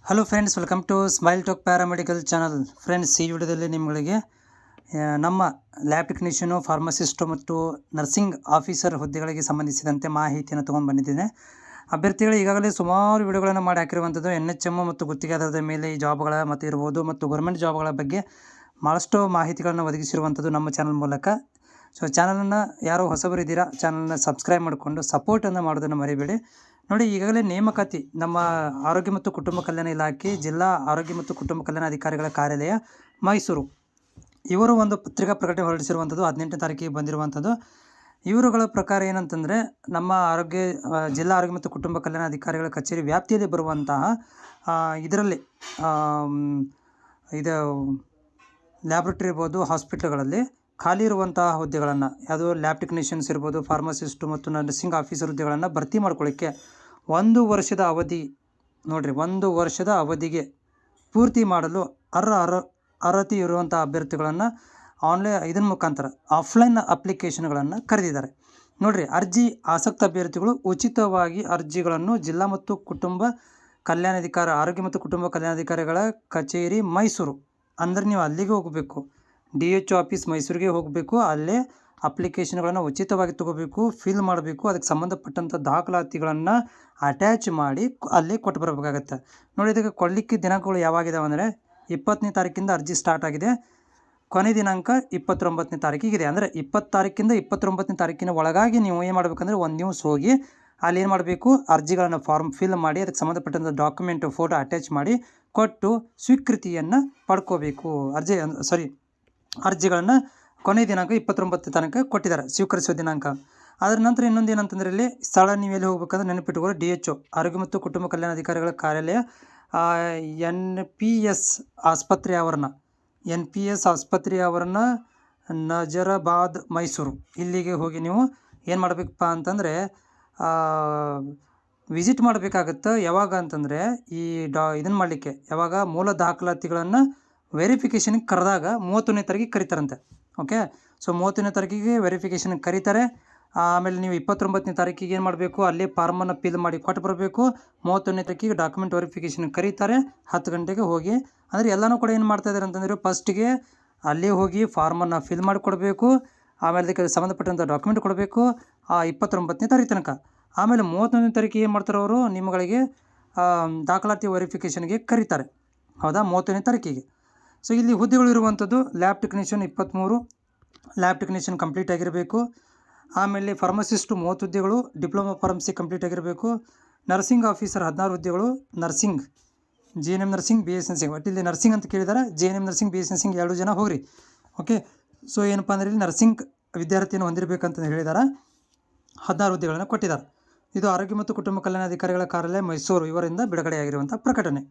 Hello friends, welcome to Smile Talk paramedical channel. Friends, ಈ ವಿಡಿಯೋದಲ್ಲಿ ನಿಮಗೆ ನಮ್ಮ ಲ್ಯಾಬ್ ಟೆಕ್ನಿಷಿಯನು, ಫಾರ್ಮಸಿಸ್ಟು ಮತ್ತು ನರ್ಸಿಂಗ್ ಆಫೀಸರ್ ಹುದ್ದೆಗಳಿಗೆ ಸಂಬಂಧಿಸಿದಂತೆ ಮಾಹಿತಿಯನ್ನು ತೊಗೊಂಡು ಬಂದಿದ್ದೇನೆ. ಅಭ್ಯರ್ಥಿಗಳು ಈಗಾಗಲೇ ಸುಮಾರು ವಿಡಿಯೋಗಳನ್ನು ಮಾಡಿ ಹಾಕಿರುವಂಥದ್ದು NHM ಮತ್ತು ಗುತ್ತಿಗೆ ಆಧಾರದ ಮೇಲೆ ಈ ಜಾಬ್ಗಳ ಮತ್ತು ಇರ್ಬೋದು ಮತ್ತು ಗೌರ್ಮೆಂಟ್ ಜಾಬ್ಗಳ ಬಗ್ಗೆ ಭಾಳಷ್ಟು ಮಾಹಿತಿಗಳನ್ನು ಒದಗಿಸಿರುವಂಥದ್ದು ನಮ್ಮ ಚಾನಲ್ ಮೂಲಕ. ಸೊ ಚಾನಲನ್ನು ಯಾರೋ ಹೊಸಬರಿದ್ದೀರಾ, ಚಾನಲ್ನ ಸಬ್ಸ್ಕ್ರೈಬ್ ಮಾಡಿಕೊಂಡು ಸಪೋರ್ಟನ್ನು ಮಾಡೋದನ್ನು ಮರಿಬೇಡಿ. ನೋಡಿ, ಈಗಾಗಲೇ ನೇಮಕಾತಿ ನಮ್ಮ ಆರೋಗ್ಯ ಮತ್ತು ಕುಟುಂಬ ಕಲ್ಯಾಣ ಇಲಾಖೆ, ಜಿಲ್ಲಾ ಆರೋಗ್ಯ ಮತ್ತು ಕುಟುಂಬ ಕಲ್ಯಾಣ ಅಧಿಕಾರಿಗಳ ಕಾರ್ಯಾಲಯ ಮೈಸೂರು, ಇವರು ಒಂದು ಪತ್ರಿಕಾ ಪ್ರಕಟಣೆ ಹೊರಡಿಸಿರುವಂಥದ್ದು 18ನೇ ತಾರೀಕಿಗೆ ಬಂದಿರುವಂಥದ್ದು. ಇವರುಗಳ ಪ್ರಕಾರ ಏನಂತಂದರೆ, ನಮ್ಮ ಜಿಲ್ಲಾ ಆರೋಗ್ಯ ಮತ್ತು ಕುಟುಂಬ ಕಲ್ಯಾಣ ಅಧಿಕಾರಿಗಳ ಕಚೇರಿ ವ್ಯಾಪ್ತಿಯಲ್ಲಿ ಬರುವಂತಹ ಇದರಲ್ಲಿ ಇದು ಲ್ಯಾಬ್ರೇಟರಿ ಇರ್ಬೋದು, ಹಾಸ್ಪಿಟ್ಲ್ಗಳಲ್ಲಿ ಖಾಲಿ ಇರುವಂತಹ ಹುದ್ದೆಗಳನ್ನು, ಅದು ಲ್ಯಾಬ್ ಟೆಕ್ನಿಷಿಯನ್ಸ್ ಇರ್ಬೋದು, ಫಾರ್ಮಸಿಸ್ಟು ಮತ್ತು ನರ್ಸಿಂಗ್ ಆಫೀಸರ್ ಹುದ್ದೆಗಳನ್ನು ಭರ್ತಿ ಮಾಡ್ಕೊಳ್ಳಿಕ್ಕೆ 1 ವರ್ಷದ ಅವಧಿ, ನೋಡಿರಿ 1 ವರ್ಷದ ಅವಧಿಗೆ ಪೂರ್ತಿ ಮಾಡಲು ಅರ್ಹತೆ ಇರುವಂಥ ಅಭ್ಯರ್ಥಿಗಳನ್ನು ಇದರ ಮುಖಾಂತರ ಆಫ್ಲೈನ್ ಅಪ್ಲಿಕೇಶನ್ಗಳನ್ನು ಕರೆದಿದ್ದಾರೆ. ನೋಡಿರಿ, ಆಸಕ್ತ ಅಭ್ಯರ್ಥಿಗಳು ಉಚಿತವಾಗಿ ಅರ್ಜಿಗಳನ್ನು ಜಿಲ್ಲಾ ಮತ್ತು ಆರೋಗ್ಯ ಮತ್ತು ಕುಟುಂಬ ಕಲ್ಯಾಣಾಧಿಕಾರಿಗಳ ಕಚೇರಿ ಮೈಸೂರು, ಅಂದರೆ ನೀವು ಅಲ್ಲಿಗೆ ಹೋಗಬೇಕು, DHO ಆಫೀಸ್ ಮೈಸೂರಿಗೆ ಹೋಗಬೇಕು. ಅಲ್ಲೇ ಅಪ್ಲಿಕೇಶನ್ಗಳನ್ನು ಉಚಿತವಾಗಿ ತೊಗೋಬೇಕು, ಫಿಲ್ ಮಾಡಬೇಕು. ಅದಕ್ಕೆ ಸಂಬಂಧಪಟ್ಟಂಥ ದಾಖಲಾತಿಗಳನ್ನು ಅಟ್ಯಾಚ್ ಮಾಡಿ ಅಲ್ಲೇ ಕೊಟ್ಟು ಬರಬೇಕಾಗತ್ತೆ. ನೋಡಿ, ಇದಕ್ಕೆ ಕೊಡಲಿಕ್ಕೆ ದಿನಾಂಕಗಳು ಯಾವಾಗಿದಾವೆ ಅಂದರೆ 20ನೇ ತಾರೀಕಿಂದ ಅರ್ಜಿ ಸ್ಟಾರ್ಟ್ ಆಗಿದೆ. ಕೊನೆ ದಿನಾಂಕ 29ನೇ ತಾರೀಕಿಗಿದೆ. ಅಂದರೆ 20 ತಾರೀಕಿಂದ 29ನೇ ತಾರೀಕಿನ ಒಳಗಾಗಿ ನೀವು ಏನು ಮಾಡಬೇಕಂದ್ರೆ, ಒಂದು ನ್ಯೂಸ್ ಹೋಗಿ ಅಲ್ಲಿ ಏನು ಮಾಡಬೇಕು, ಅರ್ಜಿಗಳನ್ನು ಫಾರ್ಮ್ ಫಿಲ್ ಮಾಡಿ ಅದಕ್ಕೆ ಸಂಬಂಧಪಟ್ಟಂಥ ಡಾಕ್ಯುಮೆಂಟು ಫೋಟೋ ಅಟ್ಯಾಚ್ ಮಾಡಿ ಕೊಟ್ಟು ಸ್ವೀಕೃತಿಯನ್ನು ಪಡ್ಕೋಬೇಕು. ಅರ್ಜಿಗಳನ್ನು ಕೊನೆ ದಿನಾಂಕ 29ನೇ ತನಕ ಕೊಟ್ಟಿದ್ದಾರೆ, ಸ್ವೀಕರಿಸುವ ದಿನಾಂಕ. ಅದರ ನಂತರ ಇನ್ನೊಂದು ಏನಂತಂದರೆ, ಇಲ್ಲಿ ಸ್ಥಳ ನೀವು ಎಲ್ಲಿ ಹೋಗ್ಬೇಕಂದ್ರೆ ನೆನಪಿಟ್ಟುಕೊಳ್ಳಿ, DHO ಆರೋಗ್ಯ ಮತ್ತು ಕುಟುಂಬ ಕಲ್ಯಾಣ ಅಧಿಕಾರಿಗಳ ಕಾರ್ಯಾಲಯ, NPS ಆಸ್ಪತ್ರೆ ಆವರಣ, ನಜರಾಬಾದ್, ಮೈಸೂರು. ಇಲ್ಲಿಗೆ ಹೋಗಿ ನೀವು ಏನು ಮಾಡಬೇಕಪ್ಪ ಅಂತಂದರೆ ವಿಸಿಟ್ ಮಾಡಬೇಕಾಗತ್ತೆ. ಯಾವಾಗ ಅಂತಂದರೆ ಇದನ್ನು ಮಾಡಲಿಕ್ಕೆ, ಯಾವಾಗ ಮೂಲ ದಾಖಲಾತಿಗಳನ್ನು ವೆರಿಫಿಕೇಷನ್ಗೆ ಕರೆದಾಗ 31ನೇ ತಾರೀಕಿಗೆ ಕರೀತಾರಂತೆ. ಓಕೆ, ಸೊ 31ನೇ ತಾರೀಕಿಗೆ ವೆರಿಫಿಕೇಷನ್ಗೆ ಕರೀತಾರೆ. ಆಮೇಲೆ ನೀವು 29ನೇ ತಾರೀಕಿಗೆ ಏನು ಮಾಡಬೇಕು, ಅಲ್ಲೇ ಫಾರ್ಮನ್ನು ಫಿಲ್ ಮಾಡಿ ಕೊಟ್ಟು ಬರಬೇಕು. 31ನೇ ತಾರೀಕಿಗೆ ಡಾಕ್ಯುಮೆಂಟ್ ವೆರಿಫಿಕೇಷನ್ಗೆ ಕರೀತಾರೆ 10 ಗಂಟೆಗೆ ಹೋಗಿ. ಅಂದರೆ ಎಲ್ಲನೂ ಕೂಡ ಏನು ಮಾಡ್ತಾಯಿದ್ದಾರೆ ಅಂತಂದರೆ, ಫಸ್ಟಿಗೆ ಅಲ್ಲೇ ಹೋಗಿ ಫಾರ್ಮನ್ನು ಫಿಲ್ ಮಾಡಿ ಕೊಡಬೇಕು. ಆಮೇಲೆ ಅದಕ್ಕೆ ಸಂಬಂಧಪಟ್ಟಂಥ ಡಾಕ್ಯುಮೆಂಟ್ ಕೊಡಬೇಕು 29ನೇ ತಾರೀಕು ತನಕ. ಆಮೇಲೆ 31ನೇ ತಾರೀಕಿಗೆ ಏನು ಮಾಡ್ತಾರೆ, ಅವರು ನಿಮ್ಮಗಳಿಗೆ ದಾಖಲಾತಿ ವೆರಿಫಿಕೇಷನ್ಗೆ ಕರೀತಾರೆ. ಹೌದಾ, 31ನೇ ತಾರೀಕಿಗೆ. ಸೊ ಇಲ್ಲಿ ಹುದ್ದೆಗಳು ಇರುವಂಥದ್ದು lab technician 23, lab technician complete ಆಗಿರಬೇಕು. ಆಮೇಲೆ ಫಾರ್ಮಸಿಸ್ಟು 30 ಹುದ್ದೆಗಳು, ಡಿಪ್ಲೊಮಾ ಫಾರ್ಮಸಿ ಕಂಪ್ಲೀಟ್ ಆಗಿರಬೇಕು. ನರ್ಸಿಂಗ್ ಆಫೀಸರ್ 16 ಹುದ್ದೆಗಳು, nursing GNM nursing, BS nursing, ಒಟ್ಟು ಇಲ್ಲಿ ನರ್ಸಿಂಗ್ ಅಂತ ಕೇಳಿದ್ದಾರೆ. GNM ನರ್ಸಿಂಗ್, BS ನರ್ಸಿಂಗ್ 2 ಜನ ಹೋಗ್ರಿ. ಓಕೆ, ಸೊ ಏನಪ್ಪ ಅಂದರೆ ಇಲ್ಲಿ ನರ್ಸಿಂಗ್ ವಿದ್ಯಾರ್ಥಿಯನ್ನು ಹೊಂದಿರಬೇಕಂತ ಹೇಳಿದ್ದಾರೆ. 16 ಹುದ್ದೆಗಳನ್ನು ಕೊಟ್ಟಿದ್ದಾರೆ. ಇದು ಆರೋಗ್ಯ ಮತ್ತು ಕುಟುಂಬ ಕಲ್ಯಾಣಾಧಿಕಾರಿಗಳ ಕಾರ್ಯಾಲಯ ಮೈಸೂರು ಇವರಿಂದ ಬಿಡುಗಡೆಯಾಗಿರುವಂಥ ಪ್ರಕಟಣೆ.